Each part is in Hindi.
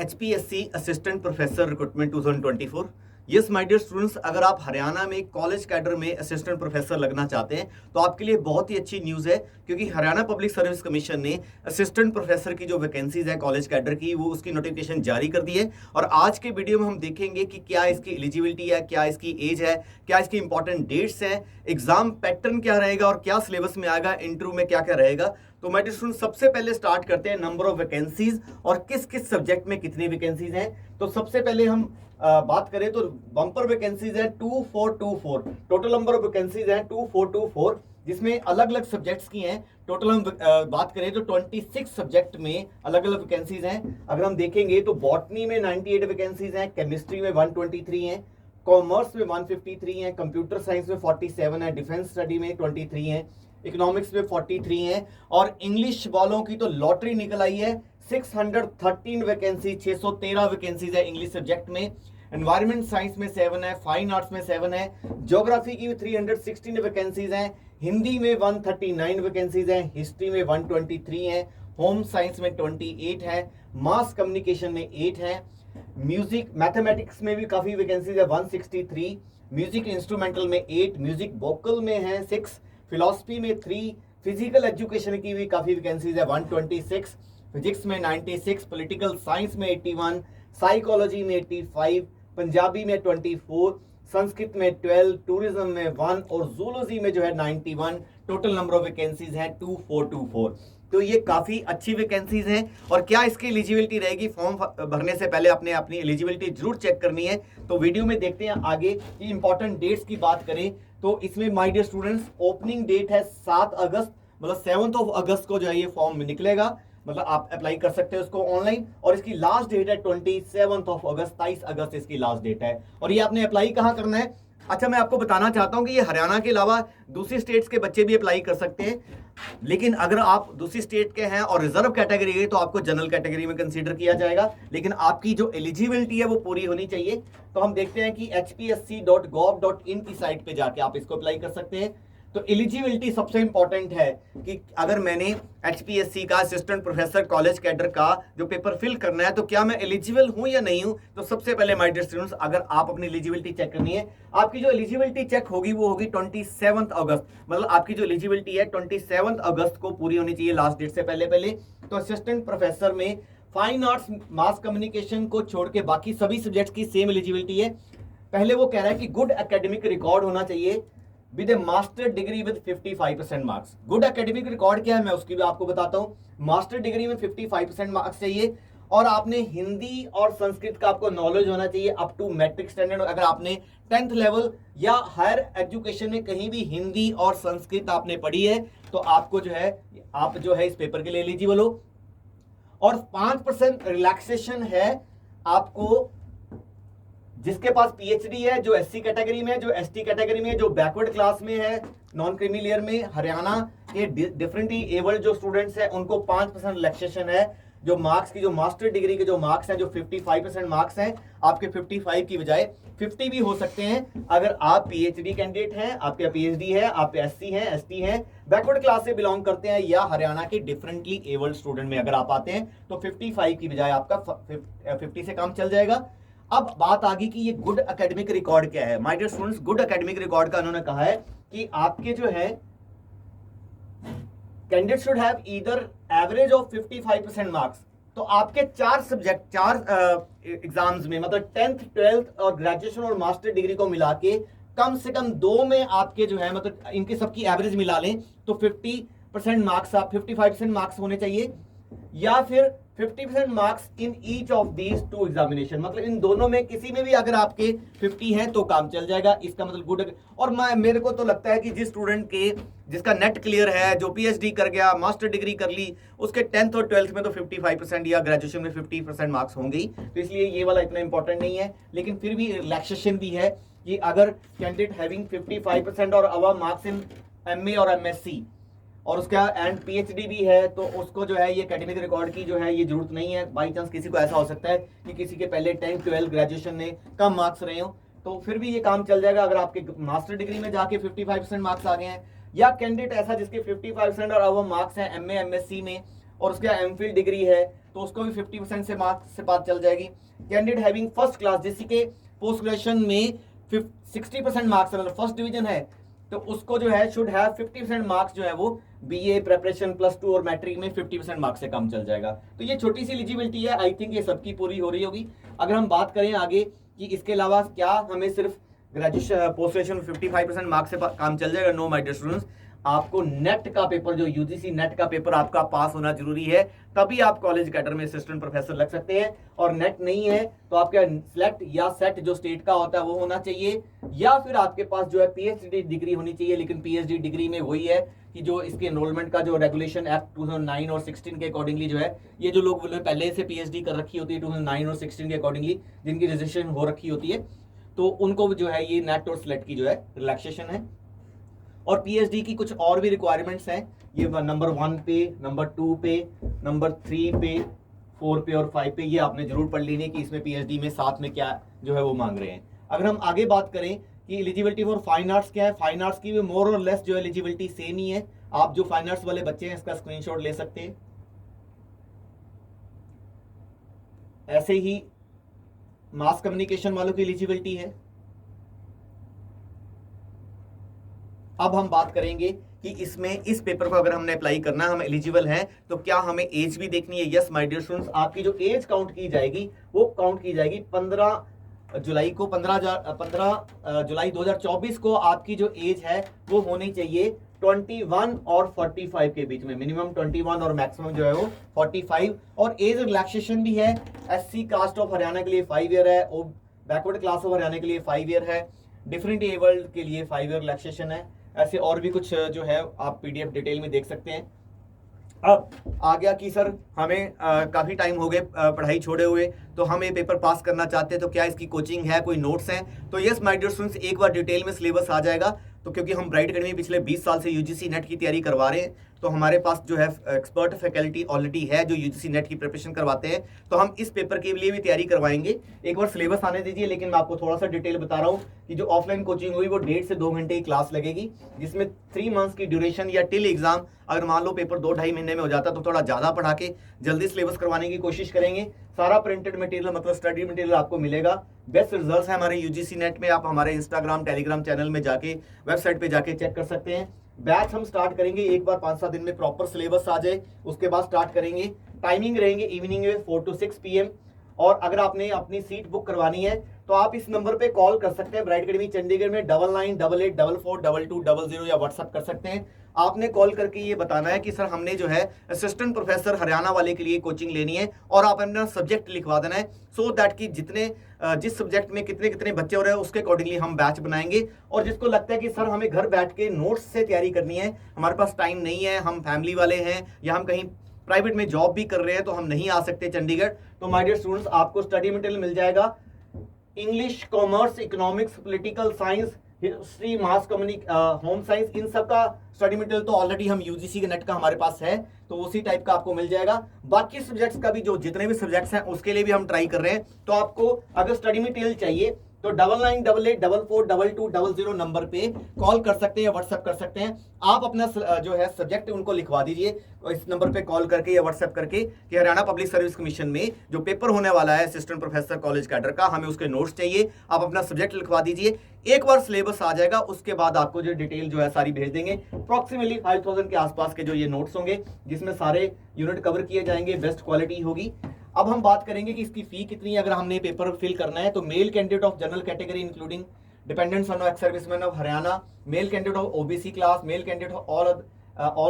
HPSC assistant professor recruitment 2024। Yes my dear students, अगर आप हरियाणा में कॉलेज कैडर में असिस्टेंट प्रोफेसर लगना चाहते हैं तो आपके लिए बहुत ही अच्छी न्यूज़ है, क्योंकि हरियाणा पब्लिक सर्विस कमीशन ने असिस्टेंट प्रोफेसर की जो वैकेंसीज है कॉलेज कैडर की, वो उसकी नोटिफिकेशन जारी कर दी है। और आज के वीडियो में हम देखेंगे कि क्या इसकी एलिजिबिलिटी है, क्या इसकी एज है, क्या इसकी इंपॉर्टेंट डेट्स हैं, एग्जाम पैटर्न क्या रहेगा और क्या सिलेबस में आएगा, इंटरव्यू में क्या क्या रहेगा। तो माय डियर स्टूडेंट्स, सबसे पहले स्टार्ट करते हैं नंबर ऑफ वैकेंसीज और किस किस सब्जेक्ट में कितनी वैकेंसीज हैं। तो सबसे पहले हम बात करें तो बम्पर वैकेंसीज है 2424। टोटल नंबर ऑफ वैकेंसीज है 2424, जिसमें अलग अलग सब्जेक्ट्स की हैं। टोटल हम बात करें तो 26 सब्जेक्ट में अलग अलग वैकेंसीज हैं। अगर हम देखेंगे तो बॉटनी में 98 वैकेंसीज हैं, केमिस्ट्री में 123 हैं, कॉमर्स में 153 हैं, कंप्यूटर साइंस में 47 है, डिफेंस स्टडी में 23 हैं, इकोनॉमिक्स में 43 हैं, और इंग्लिश वालों की तो लॉटरी निकल आई है। 613 वैकेंसी, 613 वैकेंसीज है इंग्लिश सब्जेक्ट में। एनवायरमेंट साइंस में 7 है, फाइन आर्ट्स में 7 है, ज्योग्राफी की 316 वैकेंसीज हैं, हिंदी में 139 वैकेंसीज हैं, हिस्ट्री में 123 हैं, होम साइंस में 28 है, मास कम्युनिकेशन में 8 है, म्यूजिक मैथमेटिक्स में भी काफी वैकेंसीज है 163, म्यूजिक इंस्ट्रूमेंटल में 8, म्यूजिक वोकल में है 6, फिलॉसफी में 3, फिजिकल एजुकेशन की भी काफी वैकेंसीज है 126, फिजिक्स में 96, पॉलिटिकल साइंस में 81, साइकोलॉजी में 85, पंजाबी में 24, संस्कृत में 12, टूरिज्म में 1 और जूलॉजी में जो है 91। टोटल नंबर ऑफ वैकेंसीज हैं 2424। तो ये काफी अच्छी वैकेंसीज हैं। और क्या इसकी एलिजिबिलिटी रहेगी, फॉर्म भरने से पहले आपने अपनी एलिजिबिलिटी जरूर चेक करनी है। तो वीडियो में देखते हैं आगे कि इंपॉर्टेंट डेट्स की बात करें तो इसमें my dear students opening date है 7 अगस्त, मतलब 7 अगस्त को जो है ये फॉर्म निकलेगा, मतलब आप अप्लाई कर सकते हैं उसको ऑनलाइन। और इसकी लास्ट डेट है 27 अगस्त, 23 अगस्त इसकी लास्ट डेट है। और ये आपने अप्लाई कहाँ करना है? अच्छा, मैं आपको बताना चाहता हूं कि ये हरियाणा के अलावा दूसरी स्टेट्स के बच्चे भी अप्लाई कर सकते हैं, लेकिन अगर आप दूसरी स्टेट के हैं और रिजर्व कैटेगरी है तो आपको जनरल कैटेगरी में कंसीडर किया जाएगा, लेकिन आपकी जो एलिजिबिलिटी है वो पूरी होनी चाहिए। तो हम देखते हैं कि hpsc.gov.in की साइट पे जाके आप इसको अप्लाई कर सकते हैं। तो एलिजिबिलिटी सबसे इंपॉर्टेंट है कि अगर मैंने HPSC का असिस्टेंट प्रोफेसर कॉलेज कैडर का जो पेपर फिल करना है तो क्या मैं एलिजिबल हूं या नहीं हूं। तो सबसे पहले माय डियर स्टूडेंट्स, अगर आप अपनी एलिजिबिलिटी चेक करनी है, आपकी जो एलिजिबिलिटी चेक होगी वो होगी 27 अगस्त, मतलब आपकी जो एलिजिबिलिटी है 27 अगस्त को पूरी होनी चाहिए, लास्ट डेट से पहले पहले। तो असिस्टेंट प्रोफेसर में फाइन आर्ट्स, मास कम्युनिकेशन को छोड़ के बाकी सभी सब्जेक्ट्स की सेम एलिजिबिलिटी है। पहले वो कह रहा है कि गुड एकेडमिक रिकॉर्ड होना चाहिए with A master degree with 55% marks. Good academic record क्या है मैं उसकी भी आपको बताता हूं। मास्टर डिग्री में 55% मार्क्स चाहिए, और आपने हिंदी और संस्कृत का आपको नॉलेज होना चाहिए अप टू मैट्रिक स्टैंडर्ड। अगर आपने 10th लेवल या हायर एजुकेशन में कहीं भी हिंदी और संस्कृत आपने पढ़ी है तो आपको जो है, आप जो है इस पेपर के लिए एलिजिबल हो। और 5% रिलैक्सेशन है आपको जिसके पास पीएचडी है, जो एससी कैटेगरी में है, जो एसटी कैटेगरी में है, जो बैकवर्ड क्लास में है, नॉन क्रीमी लेयर में। हरियाणा के डिफरेंटली एबल्ड जो स्टूडेंट्स हैं उनको 5% रिलैक्सेशन है। जो मार्क्स की, जो मास्टर डिग्री के जो मार्क्स हैं, जो 55% मार्क्स हैं, आपके 55 की बजाय 50 भी हो सकते हैं अगर आप पीएचडी कैंडिडेट हैं, आपका पीएचडी है, आप एससी हैं, एसटी हैं, बैकवर्ड क्लास से बिलोंग करते हैं, या हरियाणा के डिफरेंटली एबल्ड स्टूडेंट में अगर आप आते हैं तो 55 की बजाय आपका 50 से काम चल जाएगा। अब बात आ गई कि ये गुड एकेडमिक रिकॉर्ड क्या है। My dear students, good academic record का उन्होंने कहा है कि आपके जो है candidate should have either average of 55% marks. तो आपके 4 सब्जेक्ट, 4 एग्जाम्स में, मतलब 10th, 12th और ग्रेजुएशन और मास्टर डिग्री को मिला के कम से कम 2 में आपके जो है, मतलब इनके सबकी एवरेज मिला लें तो 50% मार्क्स, आप 55% मार्क्स होने चाहिए, या फिर 50% marks in each of these 2 examination, मतलब इन दोनों में किसी में भी अगर आपके 50 हैं तो काम चल जाएगा। इसका मतलब गुड। और मेरे को तो लगता है कि जिस स्टूडेंट के, जिसका नेट क्लियर है, जो पीएचडी कर गया, मास्टर डिग्री कर ली, उसके 10th और 12th में तो 55% या ग्रेजुएशन में 50% मार्क्स होंगे ही। तो इसलिए ये वाला इतना इंपॉर्टेंट नहीं है, लेकिन फिर भी रिलैक्सेशन भी है कि अगर कैंडिडेट हैविंग 55% और अबव मार्क्स इन एमए और एमएससी और उसका एंड पीएचडी भी है तो उसको जो है ये एकेडमिक रिकॉर्ड की जो है ये जरूरत नहीं है। बाई चांस किसी को ऐसा हो सकता है कि किसी के पहले 10th, 12th, ग्रेजुएशन में कम मार्क्स रहे हो तो फिर भी ये काम चल जाएगा अगर आपके मास्टर डिग्री में जाके 55% मार्क्स आ गए हैं, या कैंडिडेट ऐसा जिसके 55% और अबव मार्क्स हैं एमए, एमएससी में और उसका एमफिल डिग्री है तो उसको भी 50% से मार्क्स से बात चल जाएगी। कैंडिडेट हैविंग फर्स्ट क्लास, जैसे कि पोस्ट ग्रेजुएशन में 60% मार्क्स मतलब फर्स्ट डिवीजन है, तो उसको जो है शुड हैव 50% मार्क्स जो है वो बीए प्रिपरेशन +2 और मैट्रिक में 50% मार्क्स से कम चल जाएगा। तो ये छोटी सी एलिजिबिलिटी है, आई थिंक ये सबकी पूरी हो रही होगी। अगर हम बात करें आगे कि इसके अलावा क्या हमें सिर्फ ग्रेजुएशन पोस्ट ग्रेजुएशन 55% मार्क्स से काम चल जाएगा, नो माय डियर स्टूडेंट्स। आपको नेट का पेपर, जो यूजीसी नेट का पेपर आपका पास होना जरूरी है, तभी आप कॉलेज कैडर में असिस्टेंट प्रोफेसर लग सकते हैं। और नेट नहीं है तो आपका सिलेक्ट या सेट जो स्टेट का होता है वो होना चाहिए, या फिर आपके पास जो है पीएचडी डिग्री होनी चाहिए। लेकिन पीएचडी डिग्री में वही है कि जो इसके एनरोलमेंट का जो रेगुलेशन एक्ट 2009 और 16 के अकॉर्डिंगली जो है, ये जो लोग पहले से पीएचडी कर रखी होती है 2009 और 16 के अकॉर्डिंगली, जिनकी रजिस्ट्रेशन हो रखी होती है, तो उनको जो है ये नेट और सिलेक्ट की जो है रिलैक्सेशन है। और पीएचडी की कुछ और भी रिक्वायरमेंट्स हैं, ये नंबर 1 पे, नंबर 2 पे, नंबर 3 पे, 4 पे और 5 पे, ये आपने जरूर पढ़ लेनी है कि इसमें पीएचडी में साथ में क्या जो है वो मांग रहे हैं। अगर हम आगे बात करें कि एलिजिबिलिटी फॉर फाइन आर्ट्स क्या है, फाइन आर्ट्स की भी मोर और लेस जो एलिजिबिलिटी सेम ही है। आप जो फाइन आर्ट्स वाले बच्चे हैं इसका स्क्रीनशॉट ले सकते हैं। ऐसे ही मास कम्युनिकेशन वालों की एलिजिबिलिटी है। अब हम बात करेंगे कि इसमें इस पेपर को अगर हमने अप्लाई करना है, हम एलिजिबल हैं, तो क्या हमें एज भी देखनी है। यस माय डियर स्टूडेंट्स, आपकी जो एज काउंट की जाएगी वो काउंट की जाएगी 15 जुलाई को। 15 जुलाई 2024 को आपकी जो एज है वो होनी चाहिए 21 और 45 के बीच में, मिनिमम 21 और मैक्सिमम जो है वो 45। और एज रिलैक्सेशन भी है। एससी कास्ट ऑफ हरियाणा के लिए 5 ईयर है, और बैकवर्ड क्लास ऑफ हरियाणा के लिए 5 ईयर है, डिफरेंट एबल्ड के लिए 5 ईयर रिलैक्सेशन है। ऐसे और भी कुछ जो है आप पीडीएफ डिटेल में देख सकते हैं। अब आ गया कि सर हमें काफ़ी टाइम हो गए पढ़ाई छोड़े हुए, तो हम ये पेपर पास करना चाहते हैं, तो क्या इसकी कोचिंग है, कोई नोट्स हैं? तो यस माय डियर स्टूडेंट्स, एक बार डिटेल में सिलेबस आ जाएगा। तो क्योंकि हम ब्राइट अकेडमी पिछले 20 साल से यूजीसी नेट की तैयारी करवा रहे हैं, तो हमारे पास जो है एक्सपर्ट फैकल्टी ऑलरेडी है जो यूजीसी नेट की प्रिपरेशन करवाते हैं, तो हम इस पेपर के लिए भी तैयारी करवाएंगे। एक बार सिलेबस आने दीजिए, लेकिन मैं आपको थोड़ा सा डिटेल बता रहा हूँ कि जो ऑफलाइन कोचिंग हुई वो 1.5 से 2 घंटे की क्लास लगेगी, जिसमें 3 मंथ्स की ड्यूरेशन या टिल एग्जाम, अगर मान लो पेपर 2-2.5 महीने में हो जाता तो थोड़ा ज़्यादा पढ़ा के जल्दी सिलेबस करवाने की कोशिश करेंगे। सारा प्रिंटेड मटेरियल मतलब स्टडी मटेरियल आपको मिलेगा। बेस्ट रिजल्ट्स है हमारे यूजीसी नेट में, आप हमारे इंस्टाग्राम टेलीग्राम चैनल में जाके वेबसाइट पे जाके चेक कर सकते हैं। बैच हम स्टार्ट करेंगे एक बार 5-7 दिन में प्रॉपर सिलेबस आ जाए उसके बाद स्टार्ट करेंगे। टाइमिंग रहेंगे इवनिंग में 4 to 6 PM। और अगर आपने अपनी सीट बुक करवानी है तो आप इस नंबर पे कॉल कर सकते हैं, ब्राइट अकेडमी चंडीगढ़ में 9988442200, या व्हाट्सअप कर सकते हैं। आपने कॉल करके ये बताना है कि सर हमने जो है असिस्टेंट प्रोफेसर हरियाणा वाले के लिए कोचिंग लेनी है, और आप अपना सब्जेक्ट लिखवा देना है, सो दैट कि जिस सब्जेक्ट में कितने कितने बच्चे हो रहे हैं उसके अकॉर्डिंगली हम बैच बनाएंगे। और जिसको लगता है कि सर हमें घर बैठ के नोट्स से तैयारी करनी है, हमारे पास टाइम नहीं है, हम फैमिली वाले हैं या हम कहीं प्राइवेट में जॉब भी कर रहे हैं, तो हम नहीं आ सकते चंडीगढ़, तो माय डियर स्टूडेंट्स आपको स्टडी मटेरियल मिल जाएगा। English, commerce, economics, political science, history, mass home science, इन सब का स्टडी मटेरियल तो ऑलरेडी हम यूजीसी के नेट का हमारे पास है, तो उसी टाइप का आपको मिल जाएगा। बाकी सब्जेक्ट्स का भी जो जितने भी सब्जेक्ट्स हैं उसके लिए भी हम ट्राई कर रहे हैं। तो आपको अगर स्टडी मटेरियल चाहिए तो 9988442200 नंबर पे कॉल कर सकते हैं, व्हाट्सएप कर सकते हैं। आप अपना जो है सब्जेक्ट उनको लिखवा दीजिए इस नंबर पे कॉल करके या व्हाट्सएप करके कि हरियाणा पब्लिक सर्विस कमीशन में जो पेपर होने वाला है असिस्टेंट प्रोफेसर कॉलेज कैडर का, हमें उसके नोट्स चाहिए। आप अपना सब्जेक्ट लिखवा दीजिए, एक बार सिलेबस आ जाएगा उसके बाद आपको जो डिटेल जो है सारी भेज देंगे। अप्रॉक्सीमेटली 5000 के आसपास के जो ये नोट्स होंगे जिसमें सारे यूनिट कवर किए जाएंगे, बेस्ट क्वालिटी होगी। अब हम बात करेंगे कि इसकी फी कितनी है। अगर हमने पेपर फिल करना है तो male candidate of general category including dependents on ex serviceman of Haryana, male candidate of OBC class, male candidate of all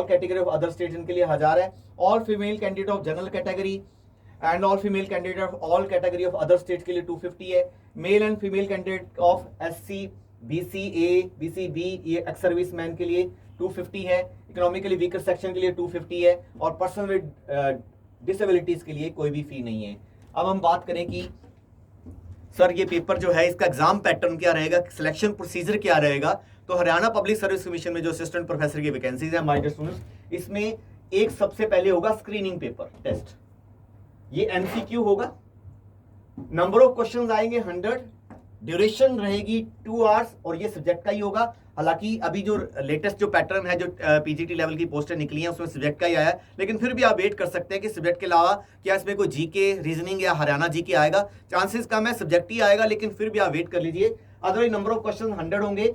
category of other states इनके लिए 1000 है। All female candidate of general category and all female candidate of all category of other states के लिए 250 है। Male and female candidate of SC, BCA, BCB, ये एक्स सर्विसमैन के लिए 250 है। इकोनॉमिकली वीकर सेक्शन के लिए 250 है, और पर्सन विद डिसेबिलिटीज के लिए कोई भी फी नहीं है। अब हम बात करें कि सर ये पेपर जो है इसका एग्जाम पैटर्न क्या रहेगा, सिलेक्शन प्रोसीजर क्या रहेगा। तो हरियाणा पब्लिक सर्विस कमीशन में जो असिस्टेंट प्रोफेसर की वैकेंसीज है माय डियर स्टूडेंट्स, इसमें एक सबसे पहले होगा स्क्रीनिंग पेपर टेस्ट, ये एमसीक्यू होगा। नंबर ऑफ क्वेश्चंस आएंगे 100, ड्यूरेशन रहेगी 2 आवर्स और ये सब्जेक्ट का ही होगा। हालांकि अभी जो लेटेस्ट जो पैटर्न है, जो पीजीटी लेवल की पोस्टें निकली हैं, उसमें सब्जेक्ट का ही आया है, लेकिन फिर भी आप वेट कर सकते हैं कि सब्जेक्ट के अलावा क्या इसमें कोई जीके, रीजनिंग या हरियाणा जीके आएगा। चांसेस कम है, सब्जेक्ट ही आएगा, लेकिन फिर भी आप वेट कर लीजिए। अदरवाइज नंबर ऑफ क्वेश्चन 100 होंगे,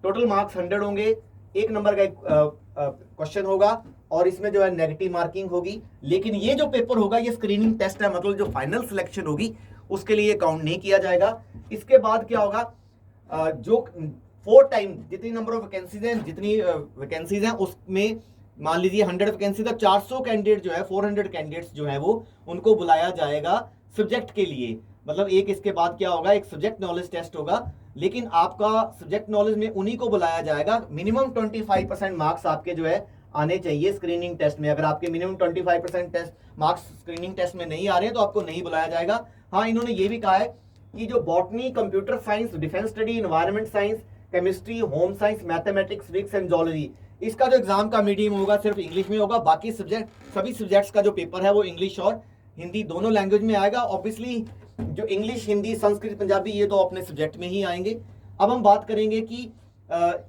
टोटल मार्क्स 100 होंगे, 1 नंबर का एक क्वेश्चन होगा और इसमें जो है नेगेटिव मार्किंग होगी। लेकिन ये जो पेपर होगा ये स्क्रीनिंग टेस्ट है, मतलब जो फाइनल सिलेक्शन होगी उसके लिए काउंट नहीं किया जाएगा। इसके बाद क्या होगा, जो 4 टाइम जितनी नंबर ऑफ वैकेंसीज हैं, जितनी वैकेंसीज हैं उसमें मान लीजिए 100 वैकेंसी था, 400 कैंडिडेट जो है, 400 कैंडिडेट्स जो है वो उनको बुलाया जाएगा सब्जेक्ट के लिए। मतलब एक इसके बाद क्या होगा, एक सब्जेक्ट नॉलेज टेस्ट होगा, लेकिन आपका सब्जेक्ट नॉलेज में उन्हीं को बुलाया जाएगा। मिनिमम 25% मार्क्स आपके जो है आने चाहिए स्क्रीनिंग टेस्ट में। अगर आपके minimum 25% test marks screening test में नहीं आ रहे हैं तो आपको नहीं बुलाया जाएगा। हाँ, इन्होंने ये भी कहा है कि जो botany, computer science, defence study, environment science, chemistry, home science, mathematics, physics and zoology, इसका जो एग्जाम का मीडियम होगा सिर्फ इंग्लिश में होगा। बाकी सभी सब्जेक्ट्स का जो पेपर है वो इंग्लिश और हिंदी दोनों लैंग्वेज में आएगा। ऑब्वियसली जो इंग्लिश, हिंदी, संस्कृत, पंजाबी ये तो अपने सब्जेक्ट में ही आएंगे। अब हम बात करेंगे कि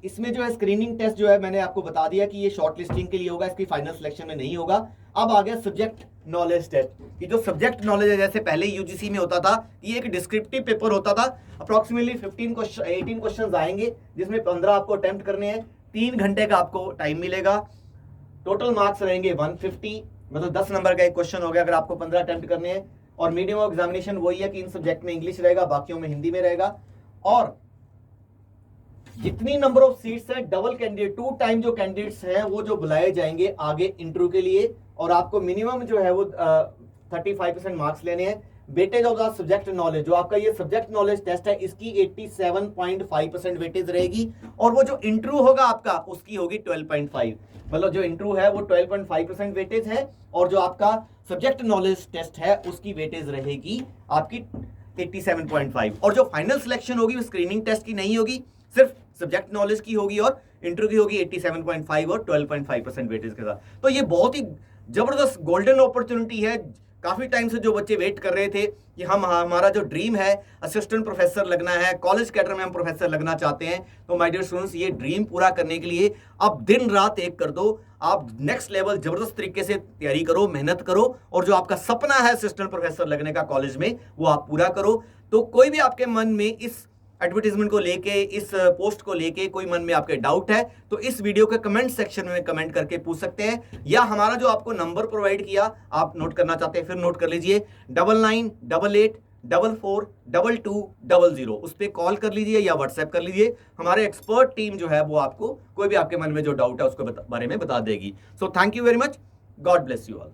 इसमें जो है स्क्रीनिंग टेस्ट जो है मैंने आपको बता दिया कि ये शॉर्ट लिस्टिंग के लिए होगा, इसकी फाइनल सिलेक्शन में नहीं होगा। अब आ गया सब्जेक्ट नॉलेज टेस्ट कि जो सब्जेक्ट नॉलेज है, जैसे पहले यूजीसी में होता था, ये एक डिस्क्रिप्टिव पेपर होता था। अप्रोक्सीमेटली 18 क्वेश्चन आएंगे जिसमें 15 आपको अटेम्प्ट करने हैं। 3 घंटे का आपको टाइम मिलेगा। टोटल मार्क्स रहेंगे 150, मतलब 10 नंबर का एक क्वेश्चन हो गया अगर आपको 15 अटेम्प्ट करने हैं। और मीडियम ऑफ एग्जामिनेशन वही है कि इन सब्जेक्ट में इंग्लिश रहेगा, बाकियों में हिंदी में रहेगा। और जितनी नंबर ऑफ सीट्स है, डबल कैंडिडेट, 2 टाइम जो कैंडिडेट्स हैं वो जो बुलाए जाएंगे आगे इंटरव्यू के लिए। और आपको मिनिमम जो है वो 35% मार्क्स लेने हैं। Weightage of the subject knowledge, जो आपका ये सब्जेक्ट नॉलेज टेस्ट है, इसकी 87.5% वेटेज रहेगी। और वो जो इंटरव्यू होगा आपका उसकी होगी 12.5, मतलब जो इंटरव्यू है वो 12.5% वेटेज है। और जो आपका सब्जेक्ट नॉलेज टेस्ट है उसकी वेटेज रहेगी आपकी 87.5। और जो फाइनल सिलेक्शन होगी वो स्क्रीनिंग टेस्ट की नहीं होगी, सिर्फ सब्जेक्ट नॉलेज की होगी और इंटरव्यू की होगी 87.5 और 12.5% वेटेज के साथ। तो ये बहुत ही जबरदस्त गोल्डन अपॉर्चुनिटी है। काफी टाइम से जो बच्चे वेट कर रहे थे कि हमारा जो ड्रीम है असिस्टेंट प्रोफेसर लगना है, कॉलेज कैडर में हम प्रोफेसर लगना चाहते हैं, तो माय डियर स्टूडेंट्स ये ड्रीम पूरा करने के लिए आप दिन रात एक कर दो। आप नेक्स्ट लेवल जबरदस्त तरीके से तैयारी करो, मेहनत करो, और जो आपका सपना है असिस्टेंट प्रोफेसर लगने का कॉलेज में वो आप पूरा करो। तो कोई भी आपके मन में इस एडवर्टीजमेंट को लेके, इस पोस्ट को लेके कोई मन में आपके डाउट है तो इस वीडियो के कमेंट सेक्शन में कमेंट करके पूछ सकते हैं। या हमारा जो आपको नंबर प्रोवाइड किया, आप नोट करना चाहते हैं फिर नोट कर लीजिए, 9988442200, उस पर कॉल कर लीजिए या व्हाट्सएप कर लीजिए। हमारे एक्सपर्ट टीम जो है वो आपको कोई भी आपके मन में जो डाउट है उसके बारे में बता देगी। So thank you very much, God bless you all.